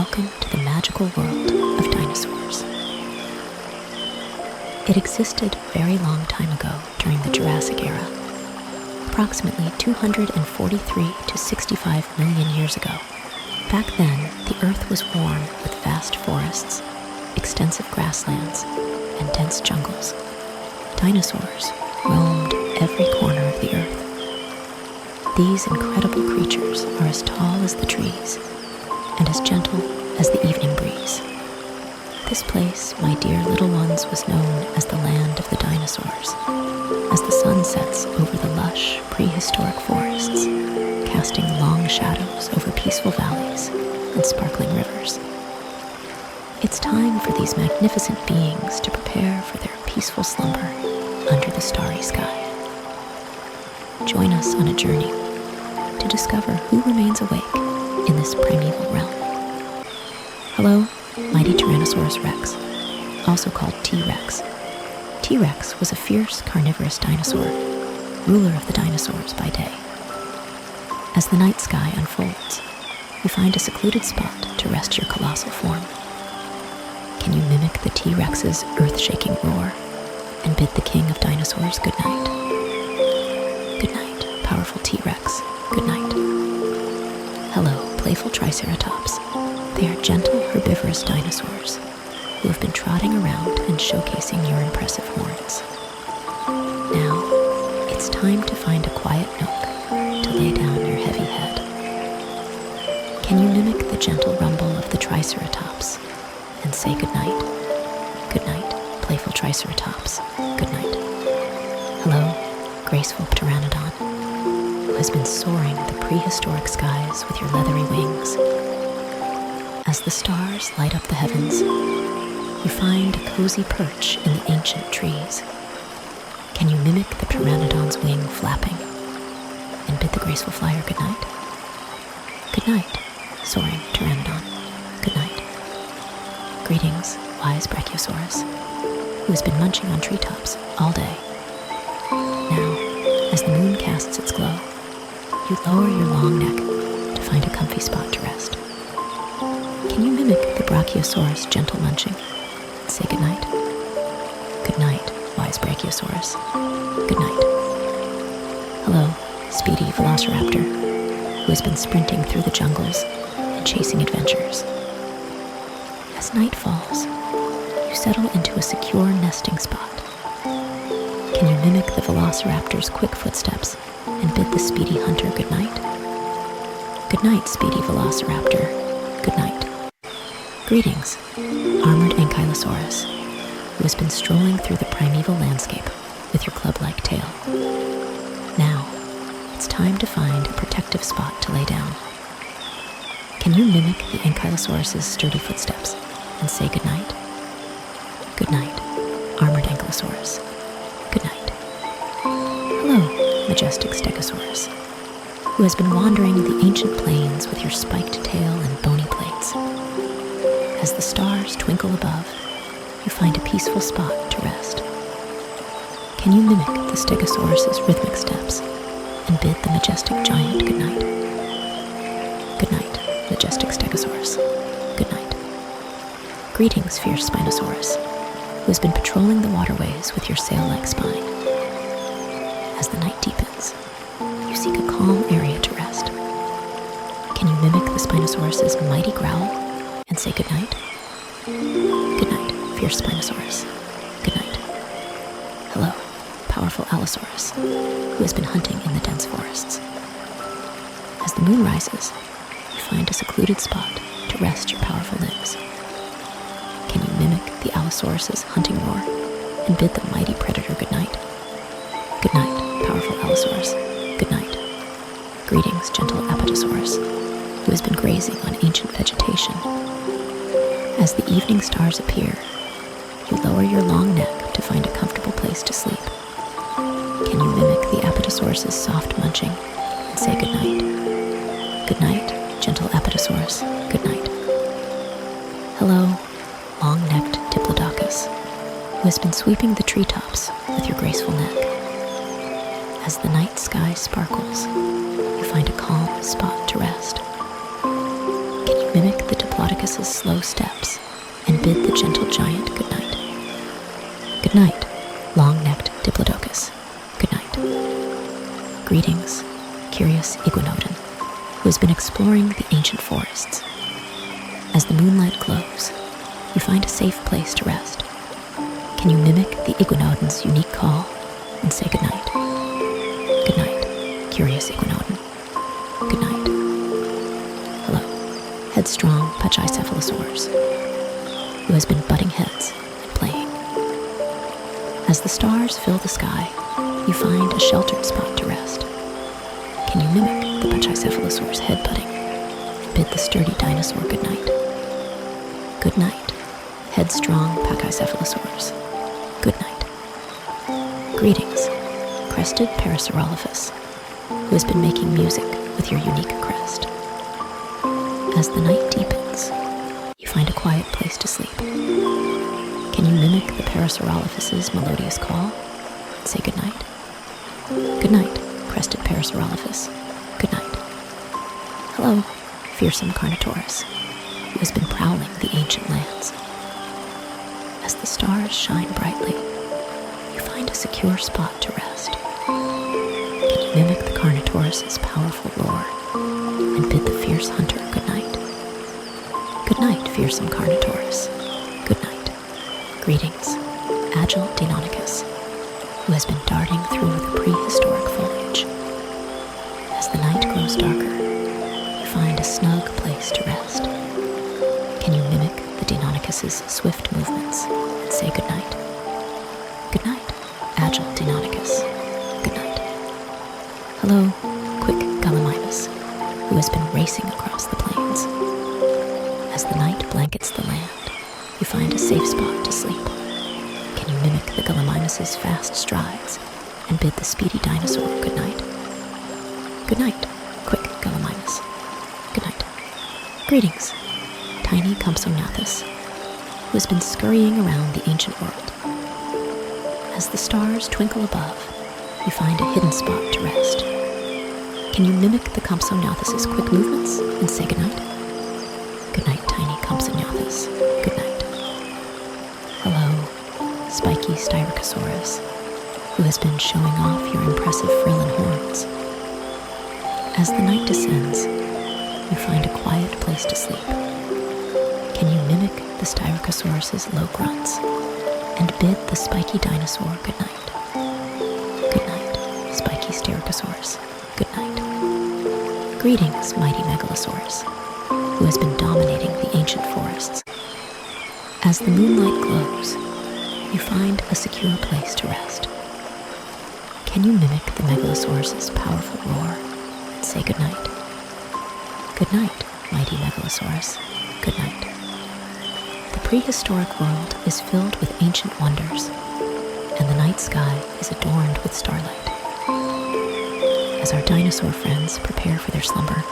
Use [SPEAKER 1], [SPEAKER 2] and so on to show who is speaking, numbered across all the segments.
[SPEAKER 1] welcome to the magical world of dinosaurs. It existed a very long time ago during the Jurassic era, approximately 243 to 65 million years ago. Back then, the Earth was warm with vast forests, extensive grasslands, and dense jungles. Dinosaurs roamed every corner of the Earth. These incredible creatures are as tall as the trees and as gentle as the evening breeze. This place, my dear little ones, was known as the land of the dinosaurs, as the sun sets over the lush, prehistoric forests, casting long shadows over peaceful valleys and sparkling rivers. It's time for these magnificent beings to prepare for their peaceful slumber under the starry sky. Join us on a journey to discover who remains awake in this primeval realm. Hello, mighty Tyrannosaurus rex, also called T-Rex. T-Rex was a fierce carnivorous dinosaur, ruler of the dinosaurs by day. As the night sky unfolds, you find a secluded spot to rest your colossal form. Can you mimic the T-Rex's earth-shaking roar and bid the king of dinosaurs good night? Good night, powerful T-Rex. Good night. Hello, playful Triceratops. They are gentle, herbivorous dinosaurs who have been trotting around and showcasing your impressive horns. Now, it's time to find a quiet nook to lay down your heavy head. Can you mimic the gentle rumble of the Triceratops and say good night? Good night, playful Triceratops. Good night. Hello, graceful Pteranodon, who has been soaring the prehistoric skies with your leathery wings. As the stars light up the heavens, you find a cozy perch in the ancient trees. Can you mimic the Pteranodon's wing flapping and bid the graceful flyer good night? Good night, soaring Pteranodon. Good night. Greetings, wise Brachiosaurus, who has been munching on treetops all day. Now, as the moon casts its glow, you lower your long neck to find a comfy spot to rest. Can you mimic the Brachiosaurus' gentle munching and say good night? Good night, wise Brachiosaurus. Good night. Hello, speedy Velociraptor, who has been sprinting through the jungles and chasing adventures. As night falls, you settle into a secure nesting spot. Can you mimic the Velociraptor's quick footsteps and bid the speedy hunter good night? Good night, speedy Velociraptor. Good night. Greetings, armored Ankylosaurus, who has been strolling through the primeval landscape with your club-like tail. Now, it's time to find a protective spot to lay down. Can you mimic the Ankylosaurus' sturdy footsteps and say good night? Good night, armored Ankylosaurus. Good night. Hello, majestic Stegosaurus, who has been wandering the ancient plains with your spiked tail and bony plates. As the stars twinkle above, you find a peaceful spot to rest. Can you mimic the Stegosaurus' rhythmic steps and bid the majestic giant good night? Good night, majestic Stegosaurus. Good night. Greetings, fierce Spinosaurus, who has been patrolling the waterways with your sail-like spine. As the night deepens, you seek a calm area to rest. Can you mimic the Spinosaurus' mighty growl and say good night? Good night, fierce Spinosaurus. Good night. Hello, powerful Allosaurus, who has been hunting in the dense forests. As the moon rises, you find a secluded spot to rest your powerful limbs. Can you mimic the Allosaurus' hunting roar and bid the mighty predator good night? Good night, powerful Allosaurus. Good night. Greetings, gentle Apatosaurus, who has been grazing on ancient vegetation. As the evening stars appear, you lower your long neck to find a comfortable place to sleep. Can you mimic the Apatosaurus' soft munching and say good night? Good night, gentle Apatosaurus. Good night. Hello, long-necked Diplodocus, who has been sweeping the treetops with your graceful neck. As the night sky sparkles, you find a calm spot to rest. Can you mimic the Diplodocus Diplodocus's slow steps and bid the gentle giant good night. Good night, long-necked Diplodocus. Good night. Greetings, curious Iguanodon, who has been exploring the ancient forests. As the moonlight glows, you find a safe place to rest. Can you mimic the Iguanodon's unique call and say good night? Good night, curious Iguanodon. Good night. Hello, headstrong Pachycephalosaurus, who has been butting heads and playing. As the stars fill the sky, you find a sheltered spot to rest. Can you mimic the Pachycephalosaurus headbutting and bid the sturdy dinosaur good night? Good night, headstrong Pachycephalosaurus. Good night. Greetings, crested Parasaurolophus, who has been making music with your unique crest. As the night deepens, you find a quiet place to sleep. Can you mimic the Parasaurolophus's melodious call and say good night? Good night, crested Parasaurolophus. Good night. Hello, fearsome Carnotaurus, who has been prowling the ancient lands. As the stars shine brightly, you find a secure spot to rest. Can you mimic the Carnotaurus's powerful roar and bid the fierce hunter good night? Good night, fearsome Carnotaurus. Good night. Greetings, agile Deinonychus, who has been darting through the prehistoric foliage. As the night grows darker, you find a snug place to rest. Can you mimic the Deinonychus's swift movements and say good night? Good night, agile Deinonychus. Good night. Hello, quick Gallimimus, who has been racing across the plains. As the night blankets the land, you find a safe spot to sleep. Can you mimic the Gallimimus's fast strides and bid the speedy dinosaur good night? Good night, quick Gallimimus. Good night. Greetings, tiny Compsognathus, who has been scurrying around the ancient world. As the stars twinkle above, you find a hidden spot to rest. Can you mimic the Compsognathus's quick movements and say good night? Good night, tiny Compsognathus. Good night. Hello, spiky Styracosaurus, who has been showing off your impressive frill and horns. As the night descends, you find a quiet place to sleep. Can you mimic the Styracosaurus's low grunts and bid the spiky dinosaur good night? Good night, spiky Styracosaurus. Good night. Greetings, mighty Megalosaurus, who has been dominating the ancient forests. As the moonlight glows, you find a secure place to rest. Can you mimic the Megalosaurus's powerful roar and say good night? Good night, mighty Megalosaurus. Good night. The prehistoric world is filled with ancient wonders, and the night sky is adorned with starlight. As our dinosaur friends prepare for their slumber,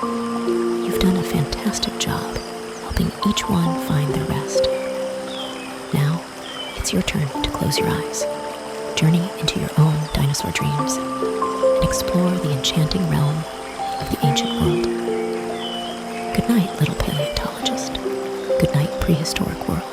[SPEAKER 1] you've done a fantastic job helping each one find their rest. Now, it's your turn to close your eyes, journey into your own dinosaur dreams, and explore the enchanting realm of the ancient world. Good night, little paleontologist. Good night, prehistoric world.